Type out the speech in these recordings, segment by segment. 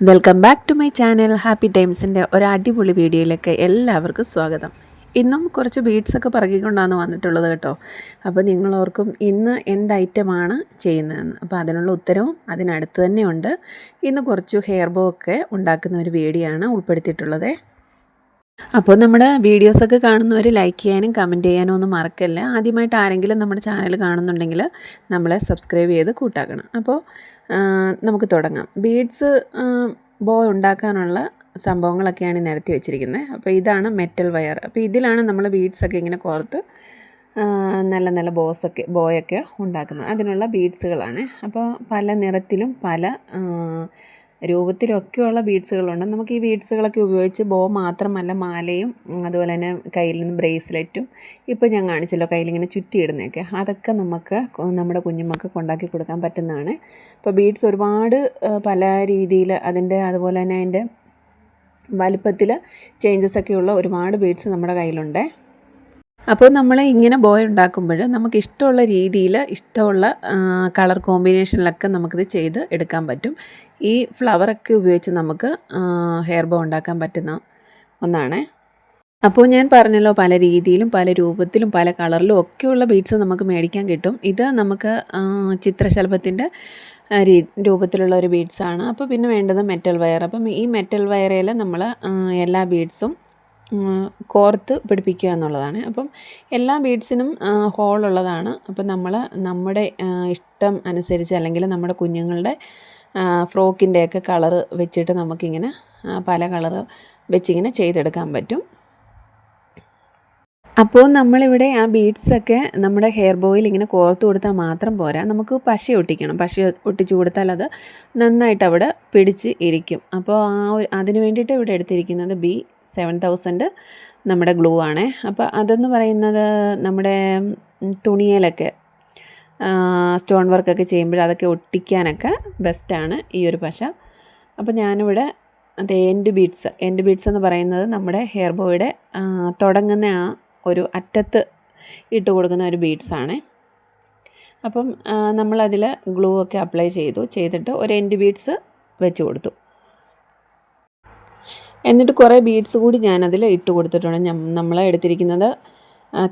Welcome back to my channel. Happy ടൈംസിൻ്റെ ഒരു അടിപൊളി വീഡിയോയിലേക്ക് എല്ലാവർക്കും സ്വാഗതം. ഇന്നും കുറച്ച് ബീഡ്സൊക്കെ പറക്കിക്കൊണ്ടാണ് വന്നിട്ടുള്ളത് കേട്ടോ. അപ്പോൾ നിങ്ങളോർക്കും ഇന്ന് എന്ത് ഐറ്റമാണ് ചെയ്യുന്നതെന്ന്. അപ്പോൾ അതിനുള്ള ഉത്തരവും അതിനടുത്ത് തന്നെയുണ്ട്. ഇന്ന് കുറച്ച് ഹെയർ ബോ ഒക്കെ ഉണ്ടാക്കുന്ന ഒരു വീഡിയോ ആണ് ഉൾപ്പെടുത്തിയിട്ടുള്ളത്. അപ്പോൾ നമ്മുടെ വീഡിയോസൊക്കെ കാണുന്നവർ ലൈക്ക് ചെയ്യാനും കമൻറ്റ് ചെയ്യാനും ഒന്നും മറക്കല്ല. ആദ്യമായിട്ട് ആരെങ്കിലും നമ്മുടെ ചാനൽ കാണുന്നുണ്ടെങ്കിൽ നമ്മളെ സബ്സ്ക്രൈബ് ചെയ്ത് കൂട്ടാക്കണം. അപ്പോൾ നമുക്ക് തുടങ്ങാം. ബീഡ്സ് ബോ ഉണ്ടാക്കാനുള്ള സംഭവങ്ങളൊക്കെയാണ് നിരത്തി വെച്ചിരിക്കുന്നത്. അപ്പോൾ ഇതാണ് മെറ്റൽ വയർ. അപ്പോൾ ഇതിലാണ് നമ്മൾ ബീഡ്സൊക്കെ ഇങ്ങനെ കോർത്ത് നല്ല നല്ല ബോയൊക്കെ ഉണ്ടാക്കുന്നത്. അതിനുള്ള ബീഡ്സുകളാണ്. അപ്പോൾ പല നിറത്തിലും പല രൂപത്തിലൊക്കെയുള്ള ബീഡ്സുകളുണ്ട്. നമുക്ക് ഈ ബീഡ്സുകളൊക്കെ ഉപയോഗിച്ച് ബോ മാത്രമല്ല മാലയും അതുപോലെ തന്നെ കയ്യിൽ നിന്ന് ബ്രേസ്ലെറ്റും ഇപ്പോൾ ഞാൻ കാണിച്ചല്ലോ കയ്യിലിങ്ങനെ ചുറ്റിയിടുന്നതൊക്കെ, അതൊക്കെ നമുക്ക് നമ്മുടെ കുഞ്ഞുമക്കൾക്ക് ഉണ്ടാക്കി കൊടുക്കാൻ പറ്റുന്നതാണ്. ഇപ്പോൾ ബീഡ്സ് ഒരുപാട് പല രീതിയിൽ അതുപോലെ തന്നെ അതിൻ്റെ വലുപ്പത്തിൽ ചേഞ്ചസൊക്കെയുള്ള ഒരുപാട് ബീഡ്സ് നമ്മുടെ കയ്യിലുണ്ട്. അപ്പോൾ നമ്മൾ ഇങ്ങനെ ബോയ് ഉണ്ടാക്കുമ്പോൾ നമുക്ക് ഇഷ്ടമുള്ള രീതിയിൽ ഇഷ്ടമുള്ള കളർ കോമ്പിനേഷനിലൊക്കെ നമുക്കിത് ചെയ്ത് എടുക്കാൻ പറ്റും. ഈ ഫ്ലവറൊക്കെ ഉപയോഗിച്ച് നമുക്ക് ഹെയർ ബോ ഉണ്ടാക്കാൻ പറ്റുന്ന ഒന്നാണ്. അപ്പോൾ ഞാൻ പറഞ്ഞല്ലോ പല രീതിയിലും പല രൂപത്തിലും പല കളറിലും ഒക്കെയുള്ള ബീഡ്സ് നമുക്ക് മേടിക്കാൻ കിട്ടും. ഇത് നമുക്ക് ചിത്രശലഭത്തിൻ്റെ രൂപത്തിലുള്ള ഒരു ബീഡ്സാണ്. അപ്പോൾ പിന്നെ വേണ്ടത് മെറ്റൽ വയർ. അപ്പം ഈ മെറ്റൽ വയറിൽ നമ്മൾ എല്ലാ ബീഡ്സും കോർത്ത് പിടിപ്പിക്കുക എന്നുള്ളതാണ്. അപ്പം എല്ലാ ബീഡ്സിനും ഹോളുള്ളതാണ്. അപ്പം നമ്മൾ നമ്മുടെ ഇഷ്ടം അനുസരിച്ച് അല്ലെങ്കിൽ നമ്മുടെ കുഞ്ഞുങ്ങളുടെ ഫ്രോക്കിൻ്റെയൊക്കെ കളറ് വെച്ചിട്ട് നമുക്കിങ്ങനെ പല കളറ് വെച്ചിങ്ങനെ ചെയ്തെടുക്കാൻ പറ്റും. അപ്പോൾ നമ്മളിവിടെ ആ ബീഡ്സൊക്കെ നമ്മുടെ ഹെയർ ബോയിൽ ഇങ്ങനെ കോർത്ത് കൊടുത്താൽ മാത്രം പോരാ, നമുക്ക് പശ ഒട്ടിക്കണം. പശ ഒട്ടിച്ച് കൊടുത്താൽ അത് നന്നായിട്ട് അവിടെ പിടിച്ച് ഇരിക്കും. അപ്പോൾ അതിന് വേണ്ടിയിട്ട് ഇവിടെ എടുത്തിരിക്കുന്നത് B7000 നമ്മുടെ ഗ്ലൂ ആണ്. അപ്പോൾ അതെന്ന് പറയുന്നത് നമ്മുടെ തുണിയിലൊക്കെ സ്റ്റോൺ വർക്കൊക്കെ ചെയ്യുമ്പോൾ അതൊക്കെ ഒട്ടിക്കാനൊക്കെ ബെസ്റ്റാണ് ഈ ഒരു പശ. അപ്പോൾ ഞാനിവിടെ എൻഡ് ബീഡ്സ് എന്ന് പറയുന്നത് നമ്മുടെ ഹെയർ ബോയുടെ തുടങ്ങുന്ന ആ ഒരു അറ്റത്ത് ഇട്ട് കൊടുക്കുന്ന ഒരു ബീഡ്സാണ്. അപ്പം നമ്മളതിൽ ഗ്ലൂ ഒക്കെ അപ്ലൈ ചെയ്തിട്ട് ഒരു എൻഡ് ബീഡ്സ് വെച്ച് കൊടുത്തു. എന്നിട്ട് കുറേ ബീഡ്സ് കൂടി ഞാനതിൽ ഇട്ട് കൊടുത്തിട്ടുണ്ട്. നമ്മൾ എടുത്തിരിക്കുന്നത്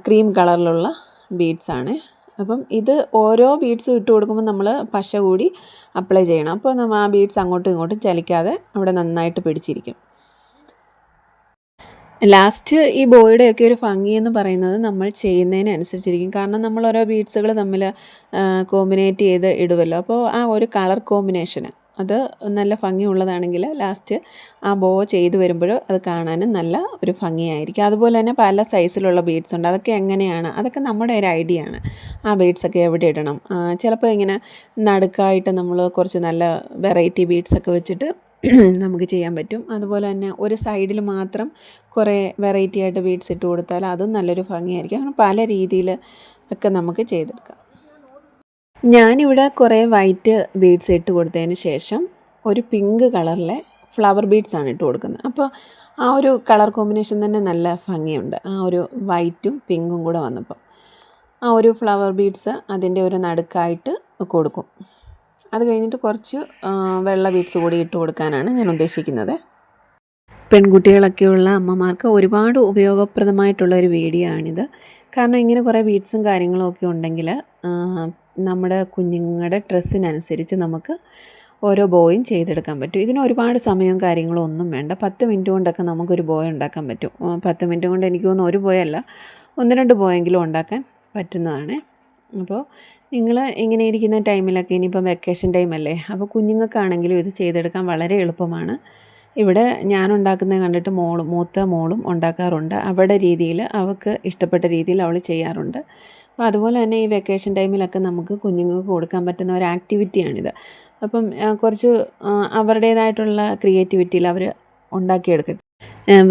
ക്രീം കളറിലുള്ള ബീഡ്സാണ്. അപ്പം ഇത് ഓരോ ബീഡ്സും ഇട്ട് കൊടുക്കുമ്പോൾ നമ്മൾ പശ കൂടി അപ്ലൈ ചെയ്യണം. അപ്പോൾ നമ്മൾ ആ ബീഡ്സ് അങ്ങോട്ടും ഇങ്ങോട്ടും ചലിക്കാതെ അവിടെ നന്നായിട്ട് പിടിച്ചിരിക്കും. ലാസ്റ്റ് ഈ ബോയുടെയൊക്കെ ഒരു ഭംഗി എന്ന് പറയുന്നത് നമ്മൾ ചെയ്യുന്നതിനനുസരിച്ചിരിക്കും. കാരണം നമ്മൾ ഓരോ ബീഡ്സുകൾ തമ്മിൽ കോമ്പിനേറ്റ് ചെയ്ത് ഇടുമല്ലോ. അപ്പോൾ ആ ഒരു കളർ കോമ്പിനേഷന് അത് നല്ല ഭംഗിയുള്ളതാണെങ്കിൽ ലാസ്റ്റ് ആ ബോ ചെയ്ത് വരുമ്പോൾ അത് കാണാനും നല്ല ഒരു ഭംഗിയായിരിക്കും. അതുപോലെ തന്നെ പല സൈസിലുള്ള ബീഡ്സ് ഉണ്ട്. അതൊക്കെ എങ്ങനെയാണ്, അതൊക്കെ നമ്മുടെ ഒരു ഐഡിയ ആണ്. ആ ബീഡ്സൊക്കെ എവിടെ ഇടണം, ചിലപ്പോൾ ഇങ്ങനെ നടുക്കായിട്ട് നമ്മൾ കുറച്ച് നല്ല വെറൈറ്റി ബീഡ്സൊക്കെ വെച്ചിട്ട് നമുക്ക് ചെയ്യാൻ പറ്റും. അതുപോലെ തന്നെ ഒരു സൈഡിൽ മാത്രം കുറേ വെറൈറ്റി ആയിട്ട് ബീഡ്സ് ഇട്ട് കൊടുത്താൽ അതും നല്ലൊരു ഭംഗിയായിരിക്കും. അങ്ങനെ പല രീതിയിൽ ഒക്കെ നമുക്ക് ചെയ്തെടുക്കാം. ഞാനിവിടെ കുറേ വൈറ്റ് ബീഡ്സ് ഇട്ട് കൊടുത്തതിന് ശേഷം ഒരു പിങ്ക് കളറിലെ ഫ്ലവർ ബീഡ്സാണ് ഇട്ട് കൊടുക്കുന്നത്. അപ്പോൾ ആ ഒരു കളർ കോമ്പിനേഷൻ തന്നെ നല്ല ഭംഗിയുണ്ട്. ആ ഒരു വൈറ്റും പിങ്കും കൂടെ വന്നപ്പോൾ ആ ഒരു ഫ്ലവർ ബീഡ്സ് അതിൻ്റെ ഒരു നടുക്കായിട്ട് കൊടുക്കും. അത് കഴിഞ്ഞിട്ട് കുറച്ച് വെള്ള ബീഡ്സ് കൂടി ഇട്ട് കൊടുക്കാനാണ് ഞാൻ ഉദ്ദേശിക്കുന്നത്. പെൺകുട്ടികളൊക്കെയുള്ള അമ്മമാർക്ക് ഒരുപാട് ഉപയോഗപ്രദമായിട്ടുള്ള ഒരു വീഡിയോ ആണിത്. കാരണം ഇങ്ങനെ കുറേ ബീഡ്സും കാര്യങ്ങളും ഒക്കെ ഉണ്ടെങ്കിൽ നമ്മുടെ കുഞ്ഞുങ്ങളുടെ ഡ്രസ്സിനനുസരിച്ച് നമുക്ക് ഓരോ ബോയും ചെയ്തെടുക്കാൻ പറ്റും. ഇതിന് ഒരുപാട് സമയവും കാര്യങ്ങളും ഒന്നും വേണ്ട. 10 മിനിറ്റ് കൊണ്ടൊക്കെ നമുക്കൊരു ബോയ് ഉണ്ടാക്കാൻ പറ്റും. 10 മിനിറ്റ് കൊണ്ട് എനിക്ക് തോന്നുന്നു ഒരു ബോയല്ല 1-2 ബോയെങ്കിലും ഉണ്ടാക്കാൻ പറ്റുന്നതാണ്. അപ്പോൾ നിങ്ങൾ ഇങ്ങനെ ഇരിക്കുന്ന ടൈമിലൊക്കെ ഇനിയിപ്പം വെക്കേഷൻ ടൈമല്ലേ, അപ്പോൾ കുഞ്ഞുങ്ങൾക്കാണെങ്കിലും ഇത് ചെയ്തെടുക്കാൻ വളരെ എളുപ്പമാണ്. ഇവിടെ ഞാൻ ഉണ്ടാക്കുന്നത് കണ്ടിട്ട് മൂത്ത മോളും ഉണ്ടാക്കാറുണ്ട്. അവളുടെ രീതിയിൽ അവൾക്ക് ഇഷ്ടപ്പെട്ട രീതിയിൽ അവൾ ചെയ്യാറുണ്ട്. അപ്പോൾ അതുപോലെ തന്നെ ഈ വെക്കേഷൻ ടൈമിലൊക്കെ നമുക്ക് കുഞ്ഞുങ്ങൾക്ക് കൊടുക്കാൻ പറ്റുന്ന ഒരു ആക്ടിവിറ്റിയാണിത്. അപ്പം കുറച്ച് അവരുടേതായിട്ടുള്ള ക്രിയേറ്റിവിറ്റിയിൽ അവർ ഉണ്ടാക്കിയെടുക്കട്ടെ.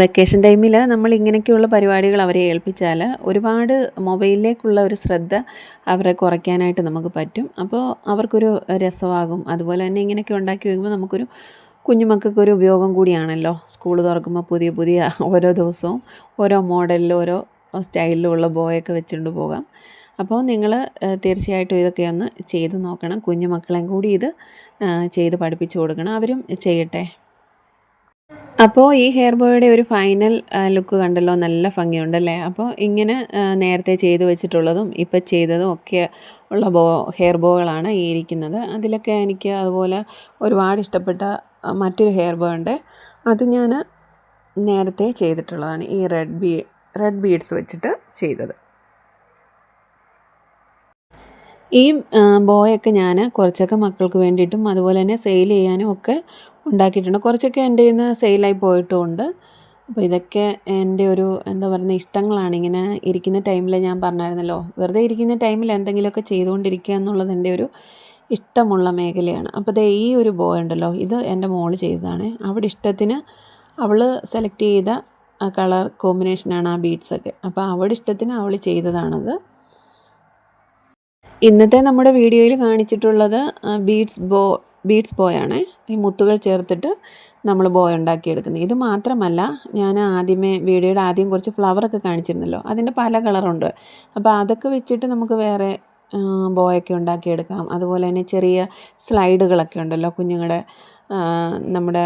വെക്കേഷൻ ടൈമിൽ നമ്മൾ ഇങ്ങനെയൊക്കെയുള്ള പരിപാടികൾ അവരെ ഏൽപ്പിച്ചാൽ ഒരുപാട് മൊബൈലിലേക്കുള്ള ഒരു ശ്രദ്ധ അവരെ കുറയ്ക്കാനായിട്ട് നമുക്ക് പറ്റും. അപ്പോൾ അവർക്കൊരു രസമാകും. അതുപോലെ തന്നെ ഇങ്ങനെയൊക്കെ ഉണ്ടാക്കി വയ്ക്കുമ്പോൾ നമുക്കൊരു കുഞ്ഞുമക്കൾക്കൊരു ഉപയോഗം കൂടിയാണല്ലോ. സ്കൂൾ തുറക്കുമ്പോൾ പുതിയ പുതിയ ഓരോ ദിവസവും ഓരോ മോഡലിലും ഓരോ സ്റ്റൈലിലുള്ള ബോയൊക്കെ വെച്ചുകൊണ്ട് പോകാം. അപ്പോൾ നിങ്ങൾ തീർച്ചയായിട്ടും ഇതൊക്കെ ഒന്ന് ചെയ്ത് നോക്കണം. കുഞ്ഞു മക്കളെയും കൂടി ഇത് ചെയ്ത് പഠിപ്പിച്ചു കൊടുക്കണം. അവരും ചെയ്യട്ടെ. അപ്പോൾ ഈ ഹെയർ ബോയുടെ ഒരു ഫൈനൽ ലുക്ക് കണ്ടല്ലോ, നല്ല ഭംഗിയുണ്ടല്ലേ. അപ്പോൾ ഇങ്ങനെ നേരത്തെ ചെയ്ത് വെച്ചിട്ടുള്ളതും ഇപ്പോൾ ചെയ്തതും ഒക്കെ ഉള്ള ഹെയർ ബോകളാണ് ഈ ഇരിക്കുന്നത്. അതിലൊക്കെ എനിക്ക് അതുപോലെ ഒരുപാട് ഇഷ്ടപ്പെട്ട മറ്റൊരു ഹെയർ ബോ ഉണ്ട്. അത് ഞാൻ നേരത്തെ ചെയ്തിട്ടുള്ളതാണ്, ഈ റെഡ് ബീഡ്സ് വെച്ചിട്ട് ചെയ്തത്. ഈ ബോയൊക്കെ ഞാൻ കുറച്ചൊക്കെ മക്കൾക്ക് വേണ്ടിയിട്ടും അതുപോലെ തന്നെ സെയിൽ ചെയ്യാനും ഒക്കെ ഉണ്ടാക്കിയിട്ടുണ്ട്. കുറച്ചൊക്കെ എൻ്റെ കയ്യിൽ നിന്ന് സെയിലായി പോയിട്ടുമുണ്ട്. അപ്പോൾ ഇതൊക്കെ എൻ്റെ ഒരു എന്താ പറയുന്നത് ഇഷ്ടങ്ങളാണ്. ഇങ്ങനെ ഇരിക്കുന്ന ടൈമിൽ ഞാൻ പറഞ്ഞായിരുന്നല്ലോ, വെറുതെ ഇരിക്കുന്ന ടൈമിൽ എന്തെങ്കിലുമൊക്കെ ചെയ്തുകൊണ്ടിരിക്കുക എന്നുള്ളത് എൻ്റെ ഒരു ഇഷ്ടമുള്ള മേഖലയാണ്. അപ്പോൾ ദേ ഈ ഒരു ബോ ഉണ്ടല്ലോ, ഇത് എൻ്റെ മോള് ചെയ്തതാണ്. അവിടെ ഇഷ്ടത്തിന് അവൾ സെലക്ട് ചെയ്ത കളർ കോമ്പിനേഷനാണ് ആ ബീഡ്സൊക്കെ. അപ്പോൾ അവളുടെ ഇഷ്ടത്തിന് അവൾ ചെയ്തതാണത്. ഇന്നത്തെ നമ്മുടെ വീഡിയോയിൽ കാണിച്ചിട്ടുള്ളത് ബീഡ്സ് ബോയാണ്. ഈ മുത്തുകൾ ചേർത്തിട്ട് നമ്മൾ ബോ ഉണ്ടാക്കിയെടുക്കുന്നത്. ഇത് മാത്രമല്ല, ഞാൻ വീഡിയോയുടെ ആദ്യം കുറച്ച് ഫ്ലവറൊക്കെ കാണിച്ചിരുന്നല്ലോ, അതിൻ്റെ പല കളറുണ്ട്. അപ്പോൾ അതൊക്കെ വെച്ചിട്ട് നമുക്ക് വേറെ ബോയൊക്കെ ഉണ്ടാക്കിയെടുക്കാം. അതുപോലെ തന്നെ ചെറിയ സ്ലൈഡുകളൊക്കെ ഉണ്ടല്ലോ കുഞ്ഞുങ്ങളുടെ, നമ്മുടെ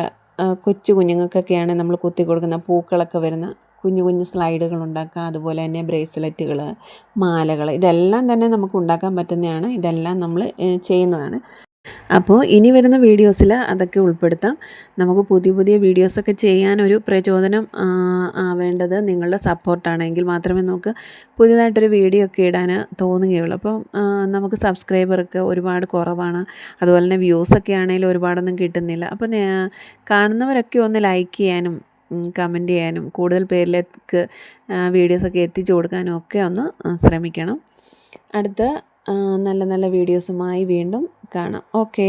കൊച്ചു കുഞ്ഞുങ്ങൾക്കൊക്കെയാണ് നമ്മൾ കുത്തി കൊടുക്കുന്ന പൂക്കളൊക്കെ വരുന്ന കുഞ്ഞു കുഞ്ഞു സ്ലൈഡുകൾ ഉണ്ടാക്കുക. അതുപോലെ തന്നെ ബ്രേസ്ലെറ്റുകൾ, മാലകൾ, ഇതെല്ലാം തന്നെ നമുക്ക് ഉണ്ടാക്കാൻ പറ്റുന്നതാണ്. ഇതെല്ലാം നമ്മൾ ചെയ്യുന്നതാണ്. അപ്പോൾ ഇനി വരുന്ന വീഡിയോസിൽ അതൊക്കെ ഉൾപ്പെടുത്താം. നമുക്ക് പുതിയ പുതിയ വീഡിയോസൊക്കെ ചെയ്യാനൊരു പ്രചോദനം വേണ്ടത് നിങ്ങളുടെ സപ്പോർട്ടാണെങ്കിൽ മാത്രമേ നമുക്ക് പുതിയതായിട്ടൊരു വീഡിയോ ഒക്കെ ഇടാൻ തോന്നുകയുള്ളൂ. അപ്പം നമുക്ക് സബ്സ്ക്രൈബറൊക്കെ ഒരുപാട് കുറവാണ്. അതുപോലെ തന്നെ വ്യൂസൊക്കെ ആണെങ്കിലും ഒരുപാടൊന്നും കിട്ടുന്നില്ല. അപ്പോൾ കാണുന്നവരൊക്കെ ഒന്ന് ലൈക്ക് ചെയ്യാനും കമൻറ്റ് ചെയ്യാനും കൂടുതൽ പേരിലേക്ക് വീഡിയോസൊക്കെ എത്തിച്ചു കൊടുക്കാനും ഒക്കെ ഒന്ന് ശ്രമിക്കണം. അടുത്ത നല്ല നല്ല വീഡിയോസുമായി വീണ്ടും കാണാം. ഓക്കേ.